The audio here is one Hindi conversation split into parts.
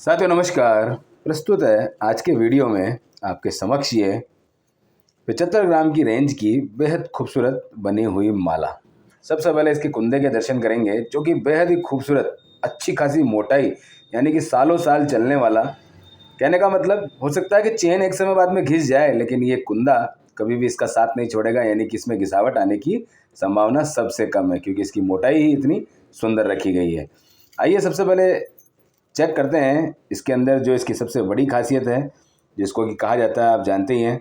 साथियों नमस्कार। प्रस्तुत है आज के वीडियो में आपके समक्ष ये 75 ग्राम की रेंज की बेहद खूबसूरत बनी हुई माला। सबसे पहले इसके कुंदे के दर्शन करेंगे जो कि बेहद ही खूबसूरत, अच्छी खासी मोटाई, यानी कि सालों साल चलने वाला। कहने का मतलब हो सकता है कि चेन एक समय बाद में घिस जाए, लेकिन ये कुंदा कभी भी इसका साथ नहीं छोड़ेगा, यानी कि इसमें घिसावट आने की संभावना सबसे कम है क्योंकि इसकी मोटाई ही इतनी सुंदर रखी गई है। आइए सबसे पहले चेक करते हैं इसके अंदर जो इसकी सबसे बड़ी खासियत है, जिसको कि कहा जाता है, आप जानते ही हैं।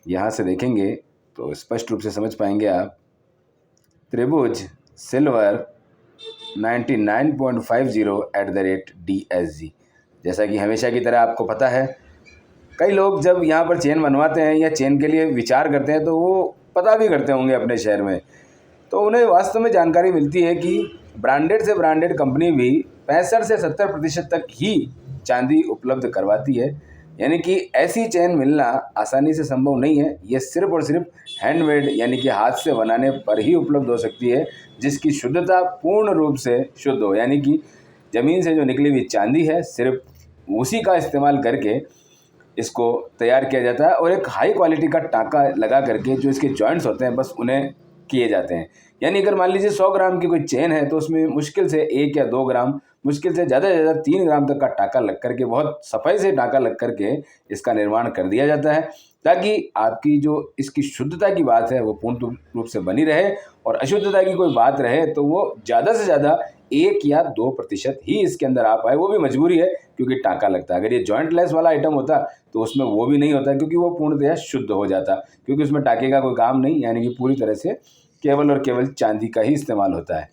यहाँ से देखेंगे तो स्पष्ट रूप से समझ पाएंगे आप। त्रिभुज सिल्वर 99.50 @DSG। जैसा कि हमेशा की तरह आपको पता है, कई लोग जब यहाँ पर चेन बनवाते हैं या चेन के लिए विचार करते हैं तो वो पता भी करते होंगे अपने शहर में, तो उन्हें वास्तव में जानकारी मिलती है कि ब्रांडेड से ब्रांडेड कंपनी भी 65 से 70% तक ही चांदी उपलब्ध करवाती है। यानी कि ऐसी चेन मिलना आसानी से संभव नहीं है। ये सिर्फ और सिर्फ हैंडमेड यानी कि हाथ से बनाने पर ही उपलब्ध हो सकती है, जिसकी शुद्धता पूर्ण रूप से शुद्ध हो। यानी कि ज़मीन से जो निकली हुई चांदी है, सिर्फ उसी का इस्तेमाल करके इसको तैयार किया जाता है और एक हाई क्वालिटी का टाँका लगा करके जो इसके जॉइंट्स होते हैं बस उन्हें किए जाते हैं। यानी अगर मान लीजिए 100 ग्राम की कोई चेन है तो उसमें मुश्किल से 1 या 2 ग्राम, मुश्किल से ज़्यादा 3 ग्राम तक का टाँका लग करके, बहुत सफाई से टाँका लग करके इसका निर्माण कर दिया जाता है, ताकि आपकी जो इसकी शुद्धता की बात है वो पूर्ण रूप से बनी रहे और अशुद्धता की कोई बात रहे तो वो ज़्यादा से ज़्यादा 1 या 2% ही इसके अंदर आ पाए। वो भी मजबूरी है क्योंकि टाँका लगता है। अगर ये जॉइंट लेस वाला आइटम होता तो उसमें वो भी नहीं होता, क्योंकि वो पूर्णतः शुद्ध हो जाता, क्योंकि उसमें टाँके का कोई काम नहीं, यानी कि पूरी तरह से केवल और केवल चांदी का ही इस्तेमाल होता है।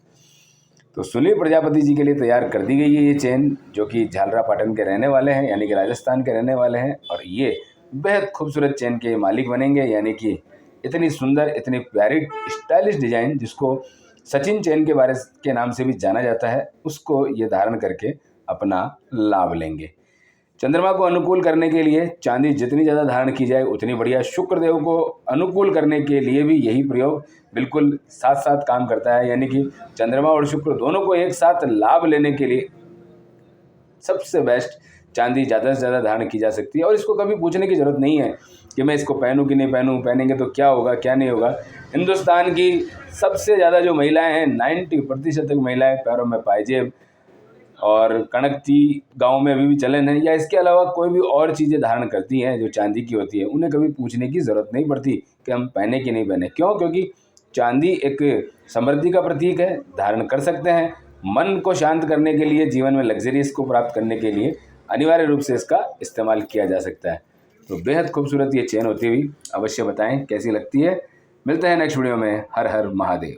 तो सुनील प्रजापति जी के लिए तैयार कर दी गई है ये चेन, जो कि झालरापाटन के रहने वाले हैं, यानी कि राजस्थान के रहने वाले हैं, और ये बेहद खूबसूरत चेन के मालिक बनेंगे। यानी कि इतनी सुंदर, इतनी प्यारी स्टाइलिश डिजाइन, जिसको सचिन चेन के बारे के नाम से भी जाना जाता है, उसको ये धारण करके अपना लाभ लेंगे। चंद्रमा को अनुकूल करने के लिए चांदी जितनी ज़्यादा धारण की जाए उतनी बढ़िया। शुक्रदेव को अनुकूल करने के लिए भी यही प्रयोग बिल्कुल साथ साथ काम करता है। यानी कि चंद्रमा और शुक्र दोनों को एक साथ लाभ लेने के लिए सबसे बेस्ट चांदी ज़्यादा से ज़्यादा धारण की जा सकती है। और इसको कभी पूछने की ज़रूरत नहीं है कि मैं इसको पहनूं कि नहीं पहनूं, पहनेंगे तो क्या होगा क्या नहीं होगा। हिंदुस्तान की सबसे ज़्यादा जो महिलाएँ हैं, 90% तक महिलाएँ पैरों में पायजेब और कनकती गाँव में अभी भी चलन है, या इसके अलावा कोई भी और चीज़ें धारण करती हैं जो चांदी की होती है, उन्हें कभी पूछने की ज़रूरत नहीं पड़ती कि हम पहने कि नहीं पहने। क्यों? क्योंकि चांदी एक समृद्धि का प्रतीक है, धारण कर सकते हैं। मन को शांत करने के लिए, जीवन में लग्जरीज को प्राप्त करने के लिए अनिवार्य रूप से इसका इस्तेमाल किया जा सकता है। तो बेहद खूबसूरत ये चेन होती हुई अवश्य बताएं कैसी लगती है। मिलते हैं नेक्स्ट वीडियो में। हर हर महादेव।